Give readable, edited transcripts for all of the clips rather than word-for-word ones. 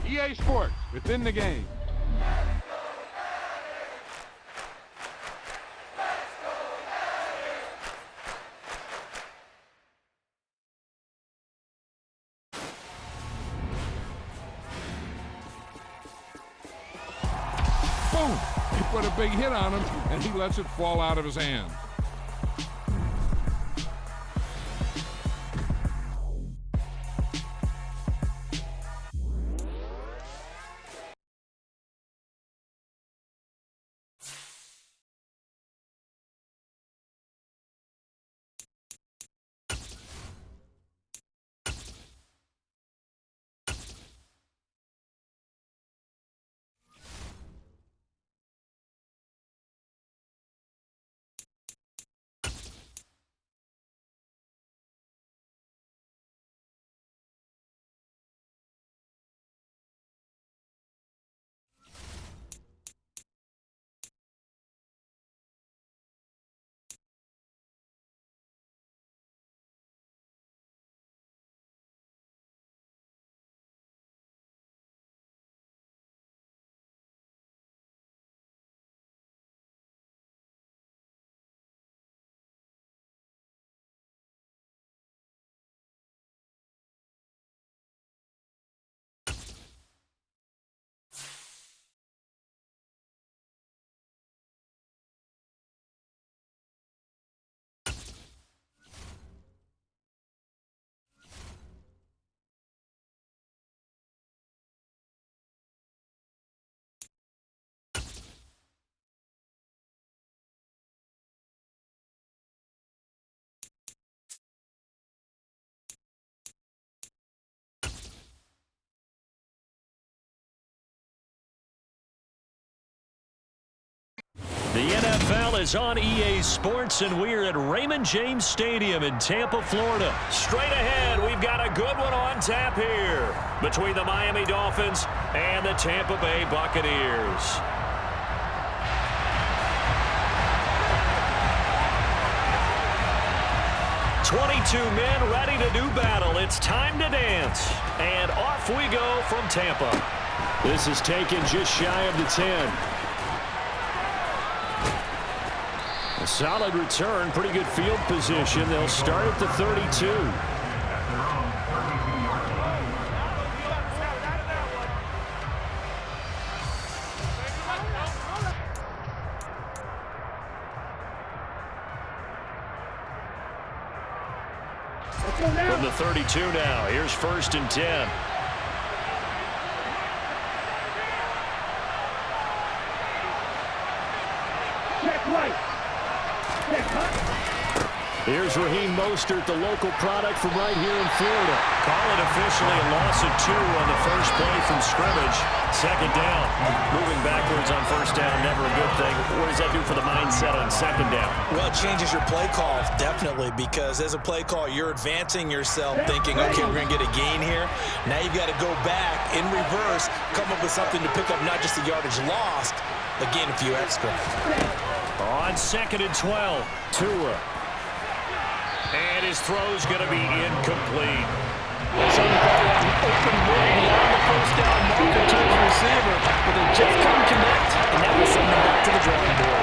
EA Sports, within the game. Boom! He put a big hit on him, and he lets it fall out of his hand. The NFL is on EA Sports, and we're at Raymond James Stadium in Tampa, Florida. Straight ahead, we've got a good one on tap here between the Miami Dolphins and the Tampa Bay Buccaneers. "22 men ready to do battle. It's time to dance." And off we go from Tampa. This is taken just shy of the 10. A solid return, pretty good field position. They'll start at the 32. From the 32 now, here's 1st and 10. Here's Raheem Mostert, the local product from right here in Florida. Call it officially a loss of 2 on the first play from scrimmage. 2nd down. Moving backwards on 1st down, never a good thing. What does that do for the mindset on 2nd down? Well, it changes your play call, definitely, because as a play call, you're advancing yourself thinking, okay, we're going to get a gain here. Now you've got to go back in reverse, come up with something to pick up not just the yardage lost, but gain a few extra. On 2nd and 12, Tua. And his throw's going to be incomplete. So he got an open look beyond the 1st down marker to his receiver, but they just couldn't connect, and that will send them back to the drawing board.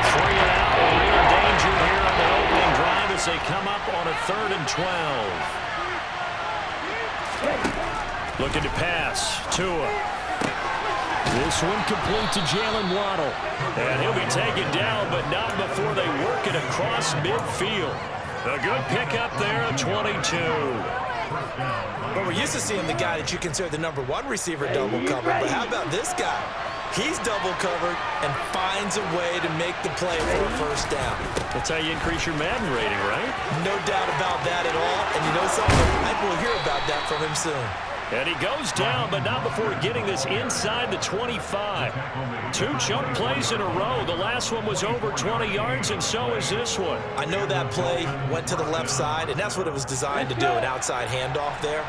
3 and out, real danger here on the opening drive as they come up on a 3rd and 12. Looking to pass, Tua. This one complete to Jalen Waddle. And he'll be taken down, but not before they work it across midfield. A good pickup there at 22. But we're used to seeing the guy that you consider the #1 receiver double covered. But how about this guy? He's double covered and finds a way to make the play for a 1st down. That's how you increase your Madden rating, right? No doubt about that at all. And you know something? I think we'll hear about that from him soon. And he goes down, but not before getting this inside the 25. 2 chunk plays in a row. The last one was over 20 yards, and so is this one. I know that play went to the left side, and that's what it was designed to do, an outside handoff there.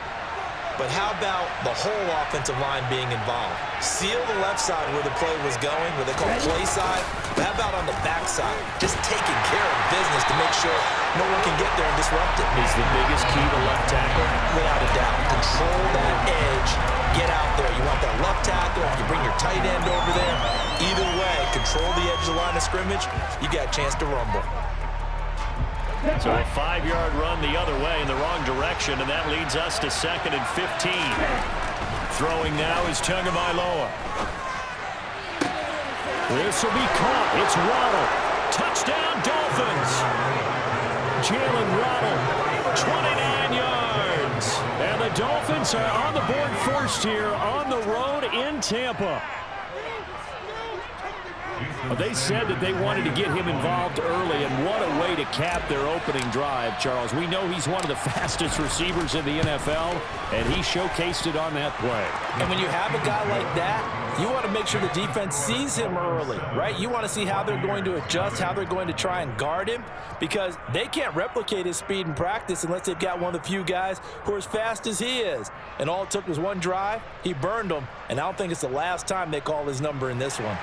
But how about the whole offensive line being involved? Seal the left side where the play was going, where they call play side. But how about on the back outside, just taking care of business to make sure no one can get there and disrupt it. Is the biggest key to left tackle? Without a doubt. Control that edge. Get out there. You want that left tackle. You bring your tight end over there. Either way, control the edge of the line of scrimmage. You got a chance to rumble. So a 5-yard run the other way in the wrong direction, and that leads us to 2nd and 15. Throwing now is Tagovailoa. This will be caught. It's Waddle. Touchdown, Dolphins. Jalen Waddle, 29 yards. And the Dolphins are on the board first here on the road in Tampa. Well, they said that they wanted to get him involved early, and what a way to cap their opening drive, Charles. We know he's one of the fastest receivers in the NFL, and he showcased it on that play. And when you have a guy like that, you want to make sure the defense sees him early, right? You want to see how they're going to adjust, how they're going to try and guard him, because they can't replicate his speed in practice unless they've got one of the few guys who are as fast as he is. And all it took was one drive. He burned them, and I don't think it's the last time they call his number in this one.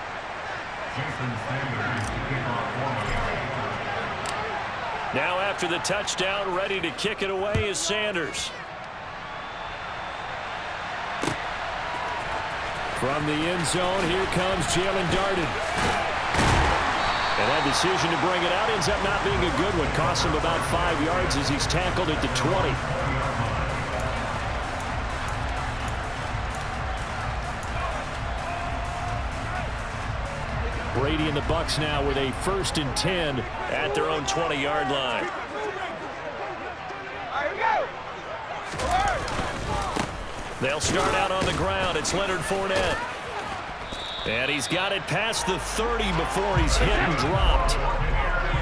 Now after the touchdown, ready to kick it away is Sanders. From the end zone, here comes Jalen Darden. And that decision to bring it out ends up not being a good one. Costs him about 5 yards as he's tackled at the 20. Brady and the Bucs now with a 1st and 10 at their own 20-yard line. They'll start out on the ground. It's Leonard Fournette. And he's got it past the 30 before he's hit and dropped.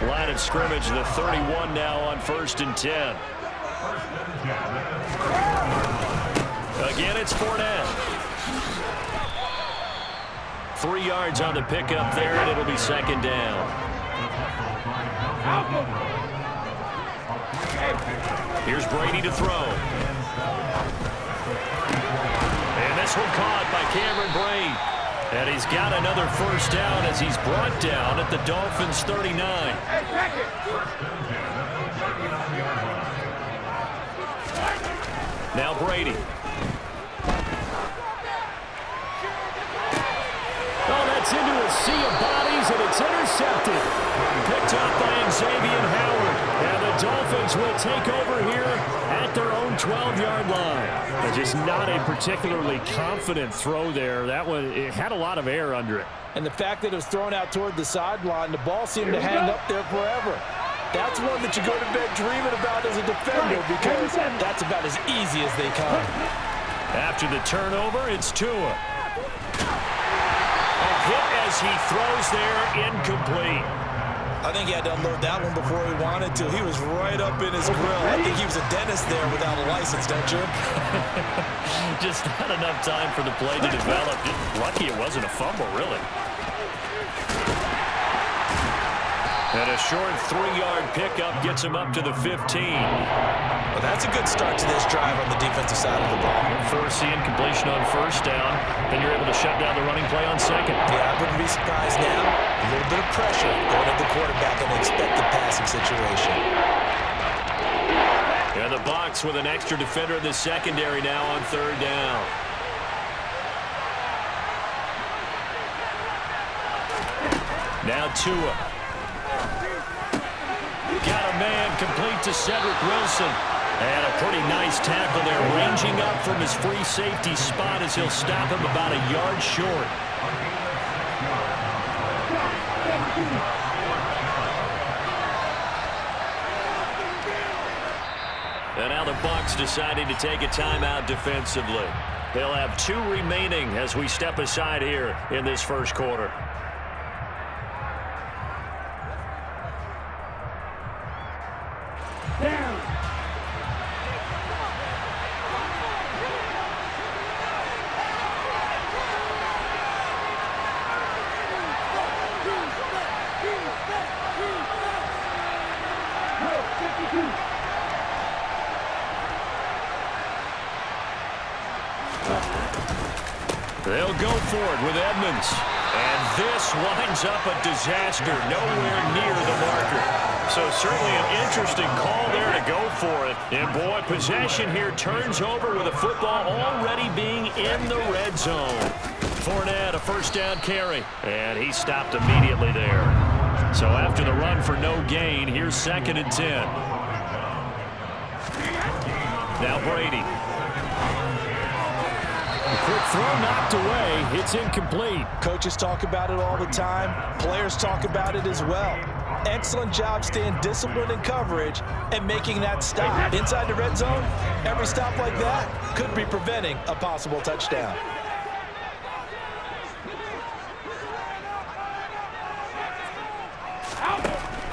Line of scrimmage, the 31 now on 1st and 10. Again, it's Fournette. 3 yards on the pickup there, and it'll be 2nd down. Here's Brady to throw. And this one caught by Cameron Brate. And he's got another 1st down as he's brought down at the Dolphins' 39. Now Brady. Oh, that's into a sea of bodies, and it's intercepted. Picked up by Xavier Howard. And the Dolphins will take over here at their own 12-yard line. But just not a particularly confident throw there. That one, it had a lot of air under it. And the fact that it was thrown out toward the sideline, the ball seemed to hang up there forever. That's one that you go to bed dreaming about as a defender, because that's about as easy as they come. After the turnover, it's Tua. Hit as he throws there, incomplete. I think he had to unload that one before he wanted to. He was right up in his grill. I think he was a dentist there without a license, don't you? Just not enough time for the play to develop. Lucky it wasn't a fumble, really. And a short 3-yard pickup gets him up to the 15. Well, that's a good start to this drive on the defensive side of the ball. Forcing completion on 1st down. Then you're able to shut down the running play on 2nd. Yeah, I wouldn't be surprised now. A little bit of pressure going at the quarterback in an expected passing situation. And the Bucs with an extra defender in the secondary now on 3rd down. Now Tua. Got a man complete to Cedric Wilson. And a pretty nice tackle there, ranging up from his free safety spot as he'll stop him about a yard short. And now the Bucs deciding to take a timeout defensively. They'll have 2 remaining as we step aside here in this 1st quarter. They'll go for it with Edmonds. And this winds up a disaster, nowhere near the marker. So certainly an interesting call there to go for it. And boy, possession here turns over with a football already being in the red zone. Fournette, a first down carry. And he stopped immediately there. So after the run for no gain, here's 2nd and 10. Now Brady. A quick throw knocked away. It's incomplete. Coaches talk about it all the time. Players talk about it as well. Excellent job staying disciplined in coverage and making that stop. Inside the red zone, every stop like that could be preventing a possible touchdown.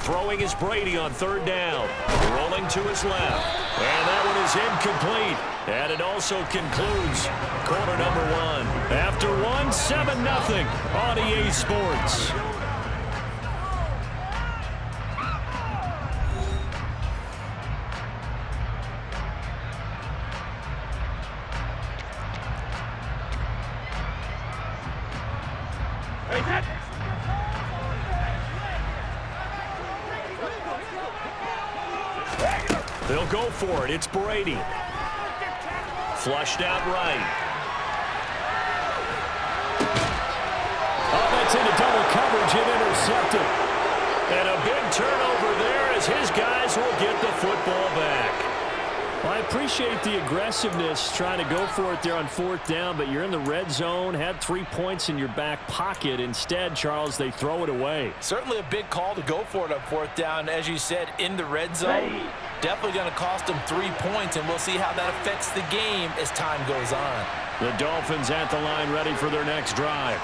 Throwing is Brady on 3rd down. Rolling to his left. And that one is incomplete. And it also concludes quarter number 1. After 1, 7-0 on EA Sports. They'll go for it. It's Brady. Flushed out right. Oh, that's into double coverage and intercepted. And a big turnover there as his guys will get the football back. Well, I appreciate the aggressiveness trying to go for it there on 4th down, but you're in the red zone, had 3 points in your back pocket. Instead, Charles, they throw it away. Certainly a big call to go for it on 4th down. As you said, in the red zone, definitely going to cost them 3 points, and we'll see how that affects the game as time goes on. The Dolphins at the line ready for their next drive.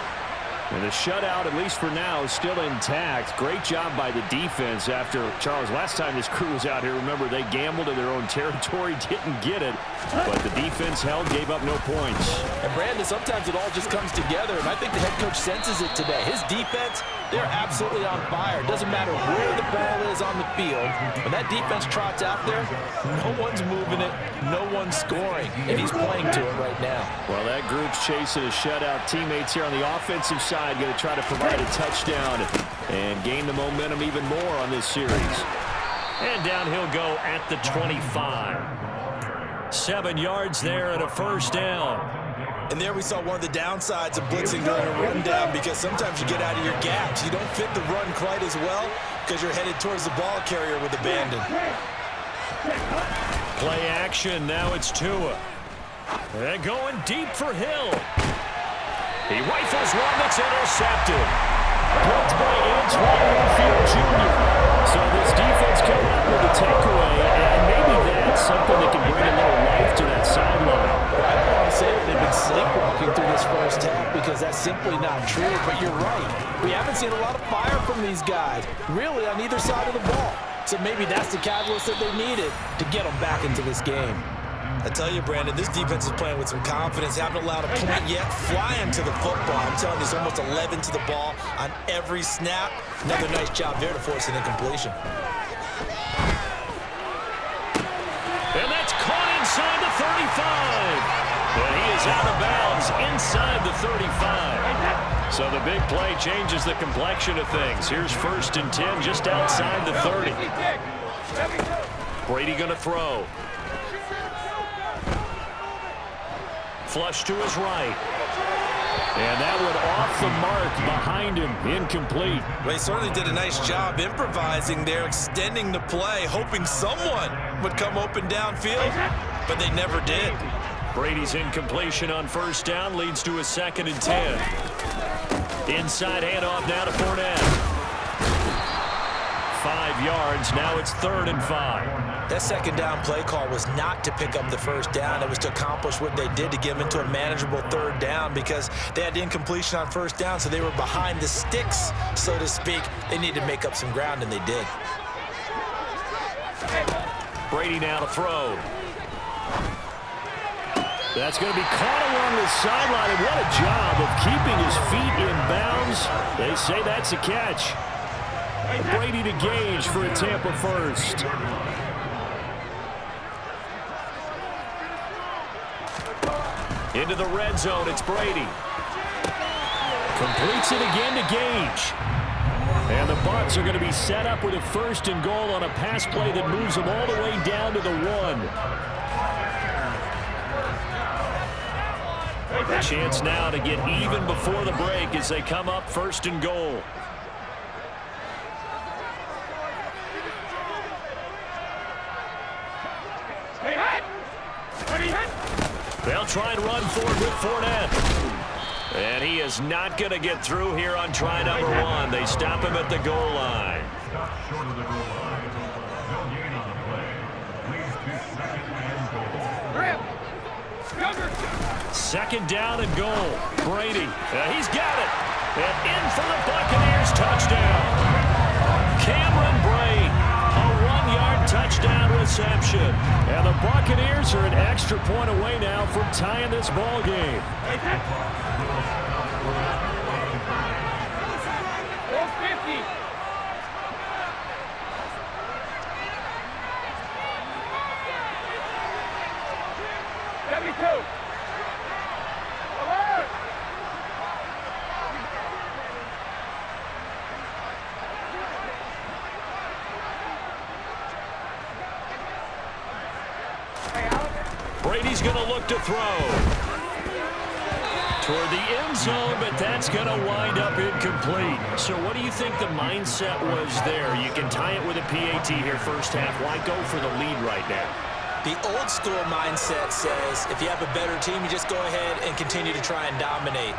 And the shutout, at least for now, is still intact. Great job by the defense after, Charles, last time this crew was out here, remember, they gambled in their own territory, didn't get it. But the defense held, gave up no points. And, Brandon, sometimes it all just comes together, and I think the head coach senses it today. His defense, they're absolutely on fire. It doesn't matter where the ball is on the field. When that defense trots out there, no one's moving it, no one's scoring, and he's playing to it right now. Well, that group's chasing a shutout. Teammates here on the offensive side going to try to provide a touchdown and gain the momentum even more on this series. And down he'll go at the 25. 7 yards there and a first down. And there we saw one of the downsides of blitzing during a rundown, because sometimes you get out of your gaps. You don't fit the run quite as well because you're headed towards the ball carrier with abandon. Play action. Now it's Tua. And going deep for Hill. He rifles one that's intercepted. Blocked by Antoine Winfield Jr. So this defense coming up with a takeaway, and maybe that's something that can bring a little life to that sideline. I don't want to say that they've been sleepwalking through this first half, because that's simply not true, but you're right. We haven't seen a lot of fire from these guys, really, on either side of the ball. So maybe that's the catalyst that they needed to get them back into this game. I tell you, Brandon, this defense is playing with some confidence. Haven't allowed a point yet. Flying to the football. I'm telling you, there's almost 11 to the ball on every snap. Another nice job there to force an incompletion. And that's caught inside the 35. And he is out of bounds inside the 35. So the big play changes the complexion of things. Here's 1st and 10 just outside the 30. Brady going to throw. Flush to his right. And that one off the mark behind him. Incomplete. Well, he certainly did a nice job improvising there, extending the play, hoping someone would come open downfield, but they never did. Brady's incompletion on 1st down leads to a 2nd and 10. Inside handoff now to Fournette. 5 yards. Now it's 3rd and 5. That 2nd down play call was not to pick up the 1st down. It was to accomplish what they did, to get them into a manageable 3rd down, because they had incompletion on 1st down, so they were behind the sticks, so to speak. They needed to make up some ground, and they did. Brady now to throw. That's going to be caught along the sideline, and what a job of keeping his feet in bounds. They say that's a catch. Brady to Gage for a Tampa first. Into the red zone, it's Brady. Completes it again to Gage. And the Bucs are going to be set up with a 1st and goal on a pass play that moves them all the way down to the 1. A chance now to get even before the break as they come up 1st and goal. They'll try and run forward with Fournette. And he is not going to get through here on try number 1. They stop him at the goal line. Second down and goal. Brady. He's got it. And in for the Buccaneers touchdown. Cameron Brate. A 1-yard touchdown reception. And the Buccaneers are an extra point away now from tying this ball game. Brady's going to look to throw toward the end zone, but that's going to wind up incomplete. So what do you think the mindset was there? You can tie it with a PAT here first half. Why go for the lead right now? The old school mindset says if you have a better team, you just go ahead and continue to try and dominate.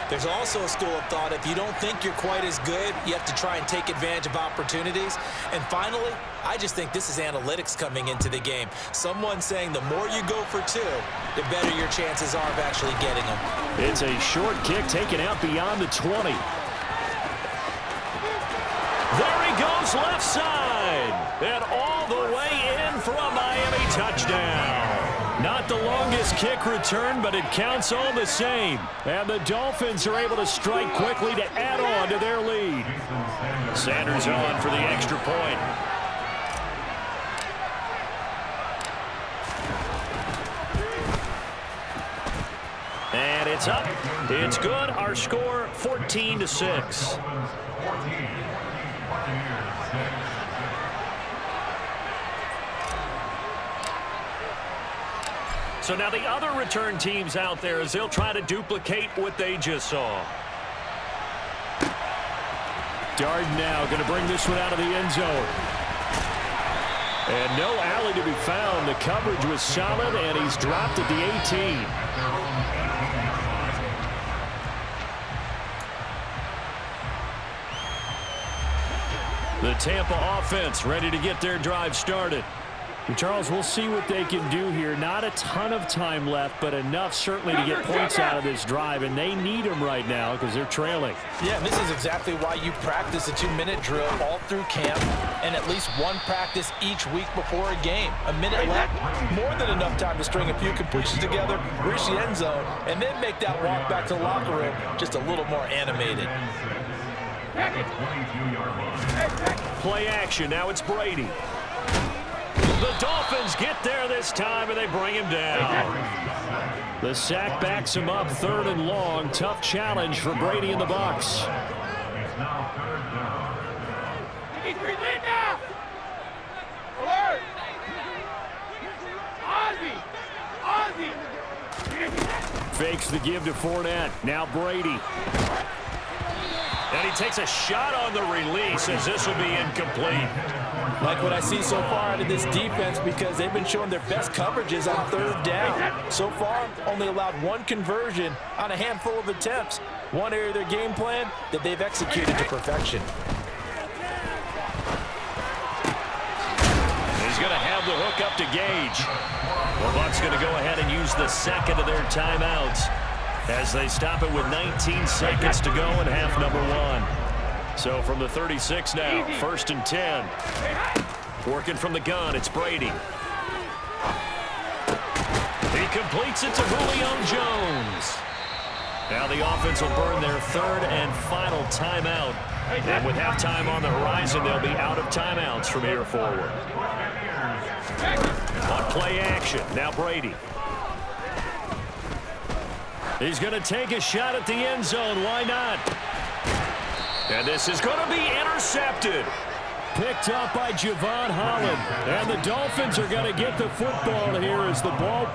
There's also a school of thought, if you don't think you're quite as good, you have to try and take advantage of opportunities. And finally, I just think this is analytics coming into the game. Someone saying the more you go for 2, the better your chances are of actually getting them. It's a short kick taken out beyond the 20. There he goes left side. And all the way in for a Miami touchdown. Not the longest kick return, but it counts all the same. And the Dolphins are able to strike quickly to add on to their lead. Sanders on for the extra point. And it's up. It's good. Our score 14-6. So now the other return teams out there as they'll try to duplicate what they just saw. Darden now going to bring this one out of the end zone. And no alley to be found. The coverage was solid, and he's dropped at the 18. The Tampa offense ready to get their drive started. And Charles, we'll see what they can do here. Not a ton of time left, but enough certainly to get points out of this drive, and they need them right now because they're trailing. Yeah, and this is exactly why you practice a 2-minute drill all through camp and at least one practice each week before a game. A minute left, more than enough time to string a few completions together, reach the end zone, and then make that walk back to the locker room just a little more animated. Play action. Now it's Brady. The Dolphins get there this time, and they bring him down. The sack backs him up, 3rd and long. Tough challenge for Brady and the Bucs. Fakes the give to Fournette. Now Brady. And he takes a shot on the release as this will be incomplete. Like what I see so far out of this defense because they've been showing their best coverages on 3rd down. So far, only allowed 1 conversion on a handful of attempts. One area of their game plan that they've executed to perfection. He's going to have the hook up to Gage. The Bucs going to go ahead and use the second of their timeouts as they stop it with 19 seconds to go in half number 1. So from the 36 now, 1st and 10. Working from the gun, it's Brady. He completes it to Julio Jones. Now the offense will burn their 3rd and final timeout. And with halftime on the horizon, they'll be out of timeouts from here forward. On play action, now Brady. He's going to take a shot at the end zone. Why not? And this is going to be intercepted. Picked up by Javon Holland. And the Dolphins are going to get the football here as the ball